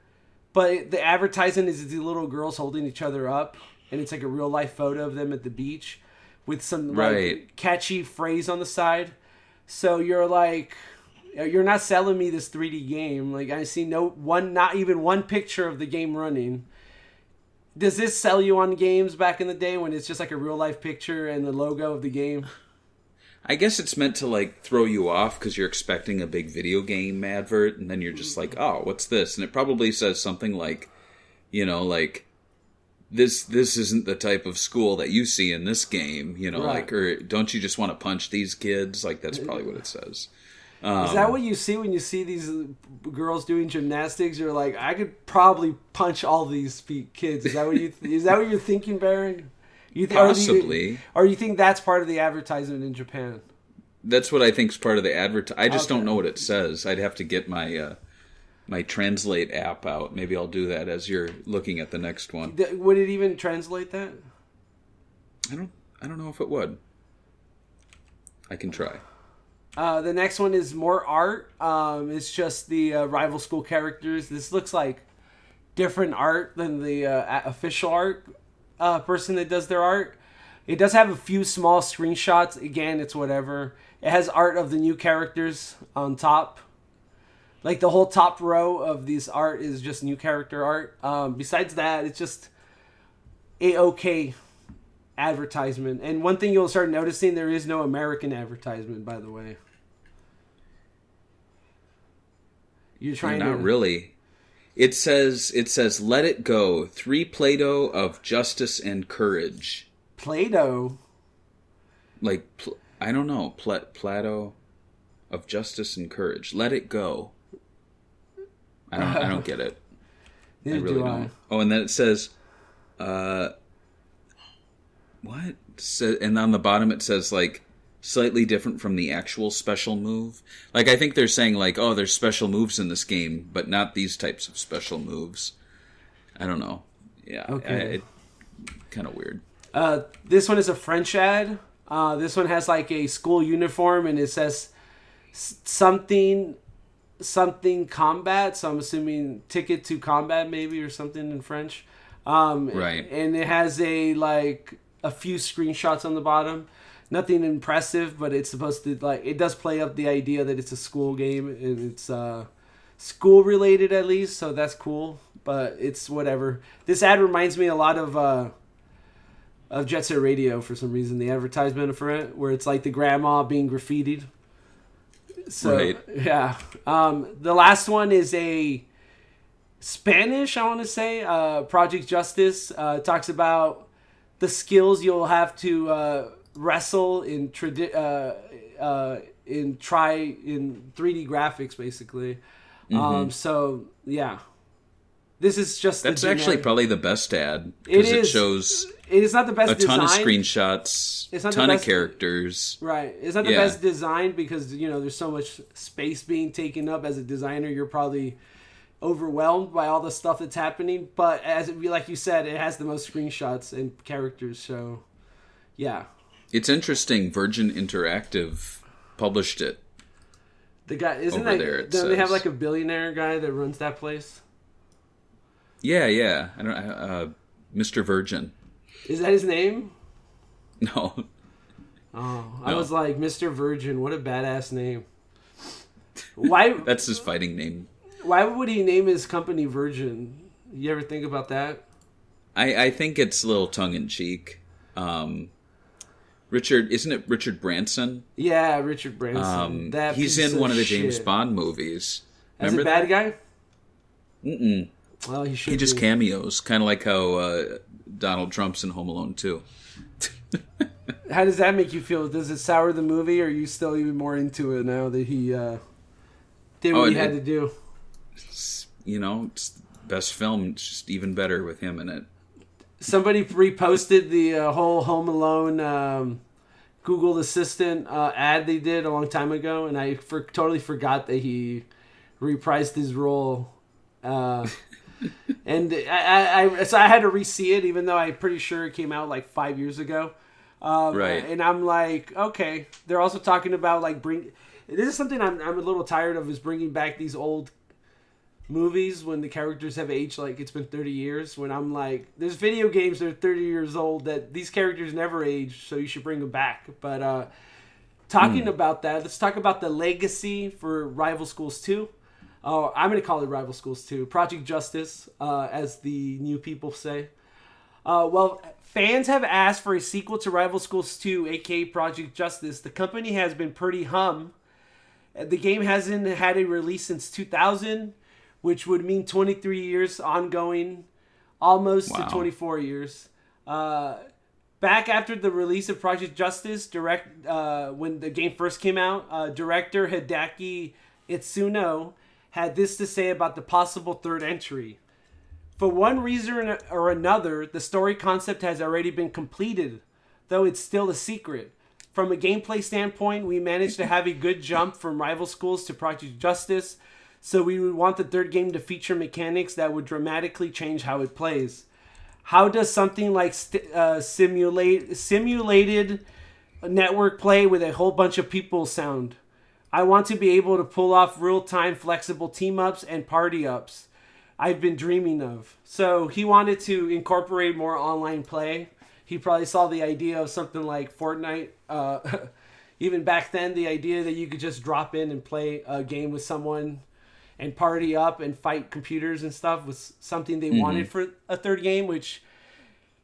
But the advertisement is these little girls holding each other up, and it's like a real life photo of them at the beach with some like catchy phrase on the side. So you're like, you're not selling me this 3D game. Like I see not even one picture of the game running. Does this sell you on games back in the day when it's just like a real life picture and the logo of the game? I guess it's meant to like throw you off because you're expecting a big video game advert, and then you're just like, "Oh, what's this?" And it probably says something like, like this isn't the type of school that you see in this game, right. Like, or don't you just want to punch these kids? Like that's probably what it says. Is that what you see when you see these girls doing gymnastics? You're like, I could probably punch all these kids. Is that what you're thinking, Baron? Possibly. Or you think that's part of the advertisement in Japan? That's what I think is part of the advertisement. I just don't know what it says. I'd have to get my my Translate app out. Maybe I'll do that as you're looking at the next one. Would it even translate that? I don't know if it would. I can try. The next one is more art. It's just the rival school characters. This looks like different art than the official art person that does their art. It does have a few small screenshots. Again, it's whatever. It has art of the new characters on top. Like the whole top row of this art is just new character art. Besides that, it's just okay advertisement. And one thing you'll start noticing, there is no American advertisement, by the way. You're trying Not really. It says let it go. 3 Play-Doh of justice and courage. Play-Doh? Like I don't know, Play-Doh of justice and courage. Let it go. I don't get it. I really don't. Oh, and then it says what? And on the bottom it says like slightly different from the actual special move. Like I think they're saying like, oh, there's special moves in this game, but not these types of special moves. I don't know. Yeah, okay. Kind of weird. This one is a French ad. This one has like a school uniform, and it says something combat. So I'm assuming ticket to combat, maybe, or something in French. Right. And it has a few screenshots on the bottom. Nothing impressive, but it's supposed to it does play up the idea that it's a school game and it's school related at least, so that's cool. But it's whatever. This ad reminds me a lot of Jet Set Radio for some reason. The advertisement for it, where it's like the grandma being graffitied. So right. Yeah. The last one is a Spanish, I want to say, Project Justice. Talks about the skills you'll have to wrestle in 3D graphics, basically. Mm-hmm. So yeah, this is just that's actually probably the best ad because it shows. It is not the best. A ton design. of screenshots. It's not ton of characters. Right. It's not the best design because there's so much space being taken up. As a designer, you're probably overwhelmed by all the stuff that's happening. But like you said, it has the most screenshots and characters. So yeah. It's interesting. Virgin Interactive published it. The guy isn't that? Don't they have like a billionaire guy that runs that place? Yeah. I don't. Mr. Virgin. Is that his name? No. Oh, I was like, Mr. Virgin. What a badass name. Why? That's his fighting name. Why would he name his company Virgin? You ever think about that? I think it's a little tongue in cheek. Isn't it Richard Branson? Yeah, Richard Branson. He's in one of the James Bond movies. As a bad guy? Mm-mm. Well, he should. He just cameos, kind of like how Donald Trump's in Home Alone 2. How does that make you feel? Does it sour the movie, or are you still even more into it now that he did what he had to do? It's the best film. It's just even better with him in it. Somebody reposted the whole Home Alone Google Assistant ad they did a long time ago, and I totally forgot that he reprised his role. And so I had to re-see it, even though I'm pretty sure it came out like 5 years ago. Right. And I'm like, okay. They're also talking about like this is something I'm a little tired of, is bringing back these old movies when the characters have aged like it's been 30 years. When I'm like, there's video games that are 30 years old that these characters never aged, so you should bring them back. But talking about that, let's talk about the legacy for Rival Schools 2. I'm going to call it Rival Schools 2. Project Justice, as the new people say. Well, fans have asked for a sequel to Rival Schools 2, aka Project Justice. The company has been pretty hum. The game hasn't had a release since 2000, which would mean 23 years ongoing, almost to 24 years. Back after the release of Project Justice, when the game first came out, director Hideaki Itsuno had this to say about the possible third entry. For one reason or another, the story concept has already been completed, though it's still a secret. From a gameplay standpoint, we managed to have a good jump from Rival Schools to Project Justice, so we would want the third game to feature mechanics that would dramatically change how it plays. How does something like simulated network play with a whole bunch of people sound? I want to be able to pull off real-time flexible team-ups and party-ups I've been dreaming of. So he wanted to incorporate more online play. He probably saw the idea of something like Fortnite. Even back then, the idea that you could just drop in and play a game with someone and party up and fight computers and stuff was something they wanted for a third game, which,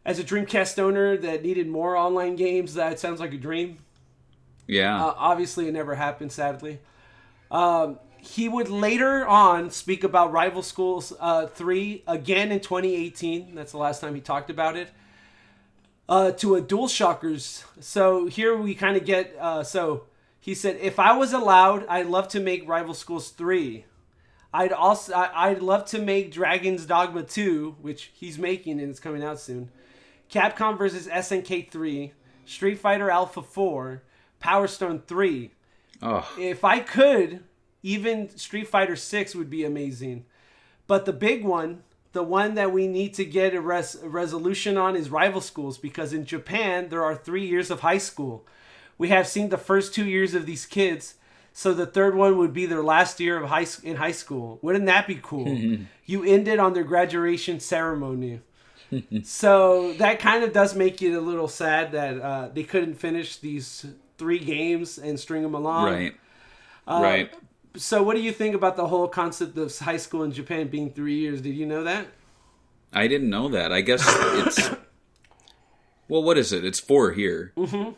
as a Dreamcast owner that needed more online games, that sounds like a dream. Yeah. Obviously, it never happened, sadly. He would later on speak about Rival Schools 3 again in 2018. That's the last time he talked about it. To a DualShockers. So here we kind of get... so he said, if I was allowed, I'd love to make Rival Schools 3. I'd love to make Dragon's Dogma 2, which he's making and it's coming out soon. Capcom vs. SNK 3. Street Fighter Alpha 4. Power Stone 3. Oh. If I could, even Street Fighter 6 would be amazing. But the big one, the one that we need to get a resolution on, is Rival Schools, because in Japan there are 3 years of high school. We have seen the first 2 years of these kids, so the third one would be their last year of in high school. Wouldn't that be cool? You ended on their graduation ceremony. So that kind of does make it a little sad that they couldn't finish these 3 games and string them along. Right. Right. So what do you think about the whole concept of high school in Japan being 3 years? Did you know that? I didn't know that. I guess it's... Well, what is it? It's 4 here. Mm-hmm.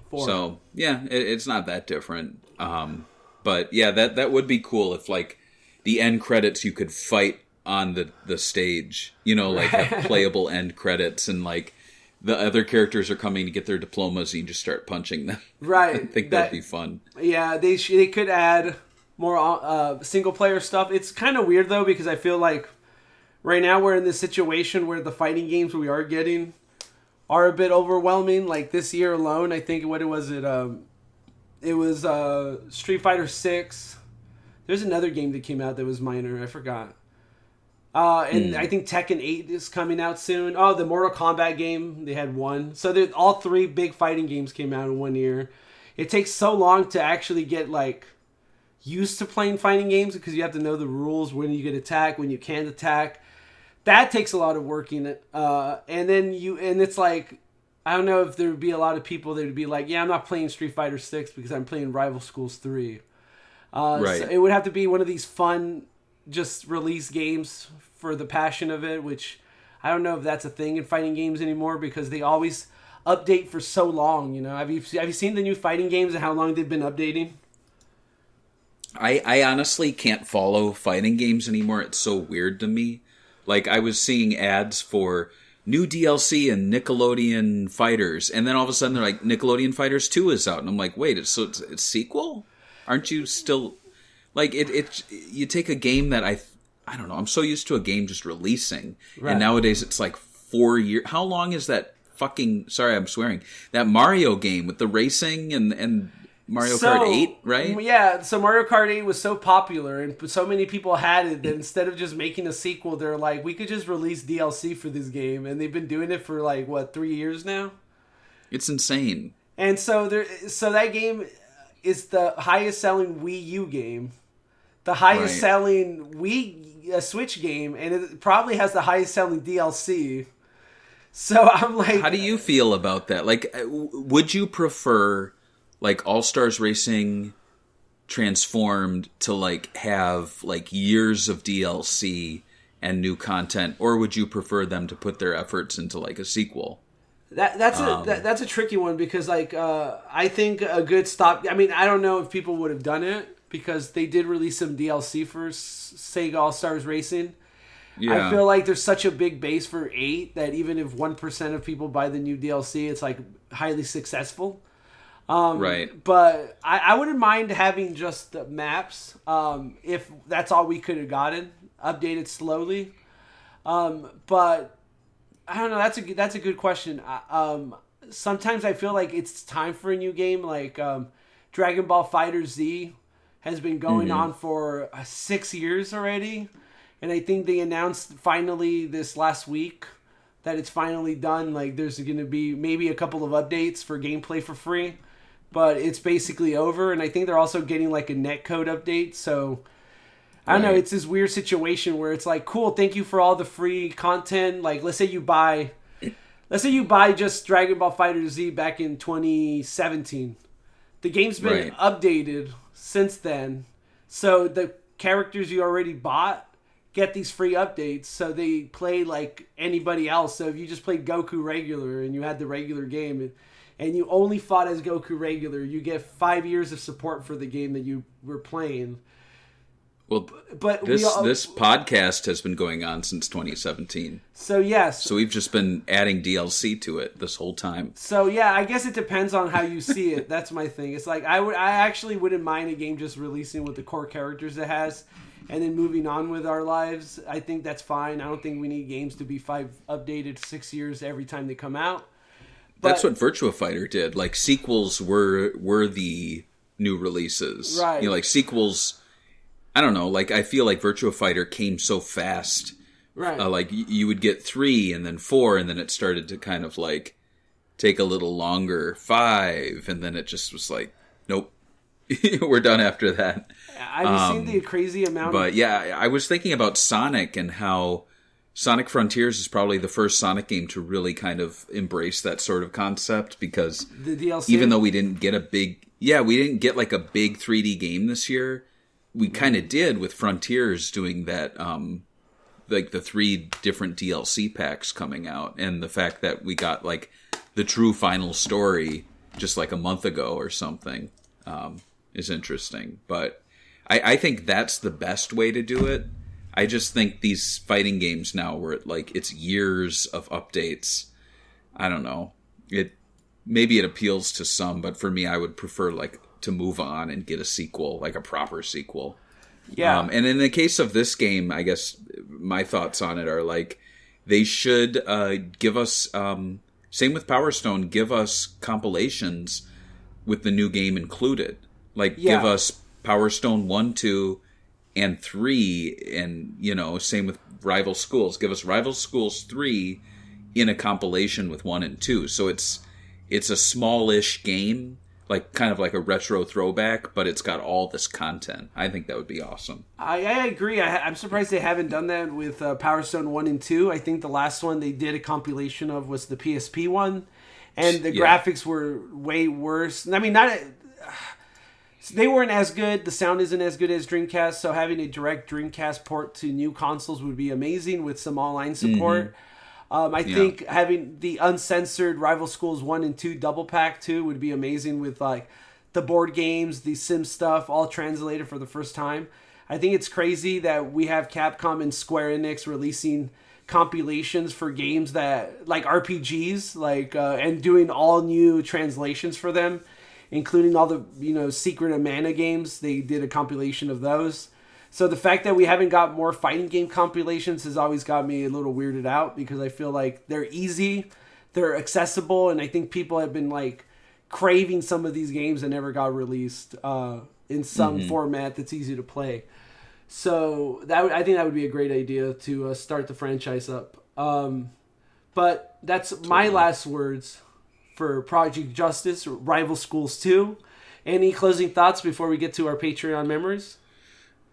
4. So, yeah, it's not that different. But, yeah, that would be cool if, like, the end credits you could fight on the stage. You know, like, have playable end credits and, like, the other characters are coming to get their diplomas and you just start punching them. Right. I think that'd be fun. Yeah, they could add more single-player stuff. It's kind of weird, though, because I feel like right now we're in this situation where the fighting games we are getting are a bit overwhelming. Like, this year alone, I think, it was Street Fighter 6. There's another game that came out that was minor. I forgot. And I think Tekken 8 is coming out soon. Oh, the Mortal Kombat game, they had one. So all 3 big fighting games came out in 1 year. It takes so long to actually get, like, used to playing fighting games because you have to know the rules, when you get attacked, when you can't attack. That takes a lot of working. And it's like, I don't know if there would be a lot of people that would be like, yeah, I'm not playing Street Fighter 6 because I'm playing Rival Schools 3. Right. So it would have to be one of these fun, just release games for the passion of it, which I don't know if that's a thing in fighting games anymore because they always update for so long. You know, have you seen the new fighting games and how long they've been updating? I honestly can't follow fighting games anymore. It's so weird to me. Like, I was seeing ads for new DLC and Nickelodeon Fighters, and then all of a sudden they're like, Nickelodeon Fighters 2 is out, and I'm like, wait, it's a sequel? Aren't you still like it? You take a game that I don't know. I'm so used to a game just releasing, and nowadays it's like 4 years. How long is that fucking? Sorry, I'm swearing. That Mario game with the racing and Mario Kart 8, right? Yeah, so Mario Kart 8 was so popular and so many people had it that instead of just making a sequel, they're like, we could just release DLC for this game. And they've been doing it for 3 years now? It's insane. And so that game is the highest selling Wii U game, the highest selling Switch game, and it probably has the highest selling DLC. So I'm like... How do you feel about that? Like, would you prefer... All Stars Racing transformed to have years of DLC and new content, or would you prefer them to put their efforts into a sequel? That's a tricky one because I think a good stop. I mean, I don't know if people would have done it because they did release some DLC for SEGA All Stars Racing. Yeah. I feel like there's such a big base for 8 that even if 1% of people buy the new DLC, it's highly successful. But I wouldn't mind having just the maps if that's all we could have gotten, updated slowly. But I don't know. That's a good question. Sometimes I feel like it's time for a new game. Dragon Ball Fighter Z has been going on for 6 years already, and I think they announced finally this last week that it's finally done. There's going to be maybe a couple of updates for gameplay for free. But it's basically over, and I think they're also getting a netcode update. So I don't know. It's this weird situation where it's cool. Thank you for all the free content. Let's say you buy just Dragon Ball Fighter Z back in 2017. The game's been updated since then, so the characters you already bought get these free updates. So they play like anybody else. So if you just played Goku regular and you had the regular game, and you only fought as Goku regular, you get 5 years of support for the game that you were playing. Well, but this podcast has been going on since 2017. So yes. So we've just been adding DLC to it this whole time. So yeah, I guess it depends on how you see it. That's my thing. It's I actually wouldn't mind a game just releasing with the core characters it has, and then moving on with our lives. I think that's fine. I don't think we need games to be updated 6 years every time they come out. But that's what Virtua Fighter did. Sequels were the new releases. Right. Sequels, I don't know, I feel like Virtua Fighter came so fast. Right. You would get 3 and then 4, and then it started to kind of take a little longer, 5, and then it just was nope. We're done after that. I've seen the crazy amount But yeah, I was thinking about Sonic and how Sonic Frontiers is probably the first Sonic game to really kind of embrace that sort of concept, because the DLC, even though we didn't get a big 3D game this year, we kind of did with Frontiers doing that, the 3 different DLC packs coming out, and the fact that we got the true final story just a month ago or something is interesting. But I think that's the best way to do it. I just think these fighting games now, where it's years of updates, I don't know. Maybe it appeals to some, but for me, I would prefer to move on and get a sequel, a proper sequel. Yeah. And in the case of this game, I guess my thoughts on it are they should give us, same with Power Stone, give us compilations with the new game included. Give us Power Stone 1, 2, and 3, and same with Rival Schools. Give us Rival Schools 3 in a compilation with 1 and 2. So it's a smallish game, kind of like a retro throwback, but it's got all this content. I think that would be awesome. I agree. I'm surprised they haven't done that with Power Stone 1 and 2. I think the last one they did a compilation of was the PSP one, and the graphics were way worse. I mean, they weren't as good. The sound isn't as good as Dreamcast, so having a direct Dreamcast port to new consoles would be amazing with some online support. I think having the uncensored Rival Schools 1 and 2 double pack too would be amazing, with the board games, the sim stuff, all translated for the first time. I think it's crazy that we have Capcom and Square Enix releasing compilations for games that like RPGs, like and doing all new translations for them, including all the Secret of Mana games. They did a compilation of those. So the fact that we haven't got more fighting game compilations has always got me a little weirded out, because I feel like they're easy, they're accessible, and I think people have been like craving some of these games that never got released in some format that's easy to play. So I think that would be a great idea to start the franchise up. But that's my last words for Project Justice, Rival Schools 2. Any closing thoughts before we get to our Patreon memories?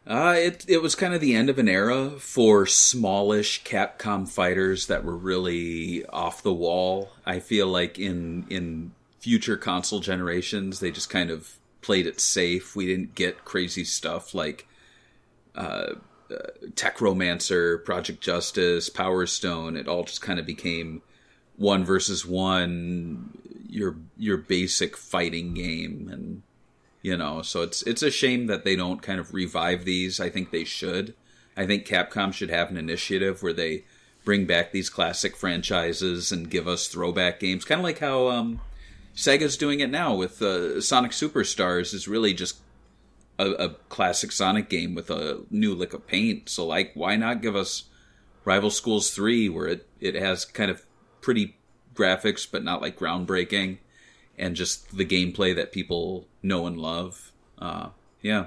It was kind of the end of an era for smallish Capcom fighters that were really off the wall. I feel like in future console generations, they just kind of played it safe. We didn't get crazy stuff like Techromancer, Project Justice, Power Stone. It all just kind of became 1 versus 1, your basic fighting game, and so it's a shame that they don't kind of revive these. I think they should. I think Capcom should have an initiative where they bring back these classic franchises and give us throwback games, kind of like how Sega's doing it now with Sonic Superstars. Is really just a classic Sonic game with a new lick of paint. So, like, why not give us Rival Schools 3, where it has kind of pretty graphics, but not, like, groundbreaking, and just the gameplay that people know and love. Yeah,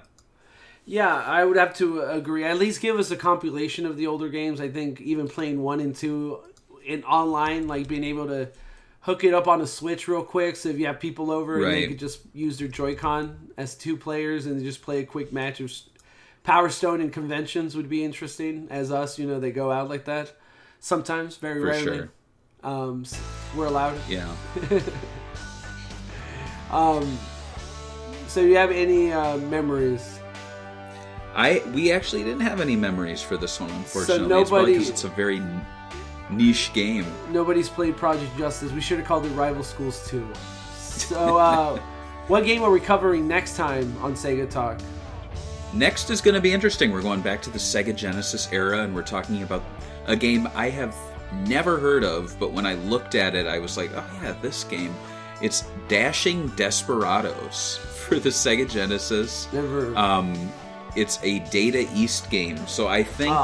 I would have to agree. At least give us a compilation of the older games. I think even playing 1 and 2 in online, like being able to hook it up on a Switch real quick, so if you have people over and they could just use their Joy-Con as 2 players and just play a quick match of Power Stone and conventions would be interesting. As us, they go out like that sometimes, very rarely. Sure. We're allowed. Yeah. So you have any memories? We actually didn't have any memories for this one, unfortunately. So it's probably because it's a very niche game. Nobody's played Project Justice. We should have called it Rival Schools 2. So, what game are we covering next time on Sega Talk? Next is going to be interesting. We're going back to the Sega Genesis era, and we're talking about a game I have never heard of, but when I looked at it, I was like, oh yeah, this game. It's Dashing Desperados for the Sega Genesis. Never. It's a Data East game, so I think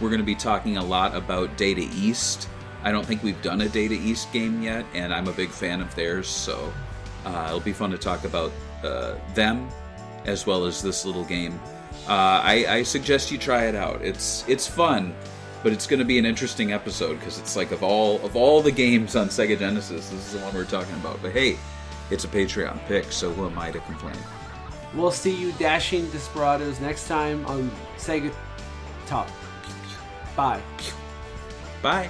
we're going to be talking a lot about Data East. I don't think we've done a Data East game yet, and I'm a big fan of theirs, so it'll be fun to talk about them as well as this little game. I suggest you try it out. It's fun, but it's going to be an interesting episode because it's like of all the games on Sega Genesis, this is the one we're talking about. But hey, it's a Patreon pick, so who am I to complain? We'll see you Dashing Desperados next time on Sega Talk. Bye. Bye.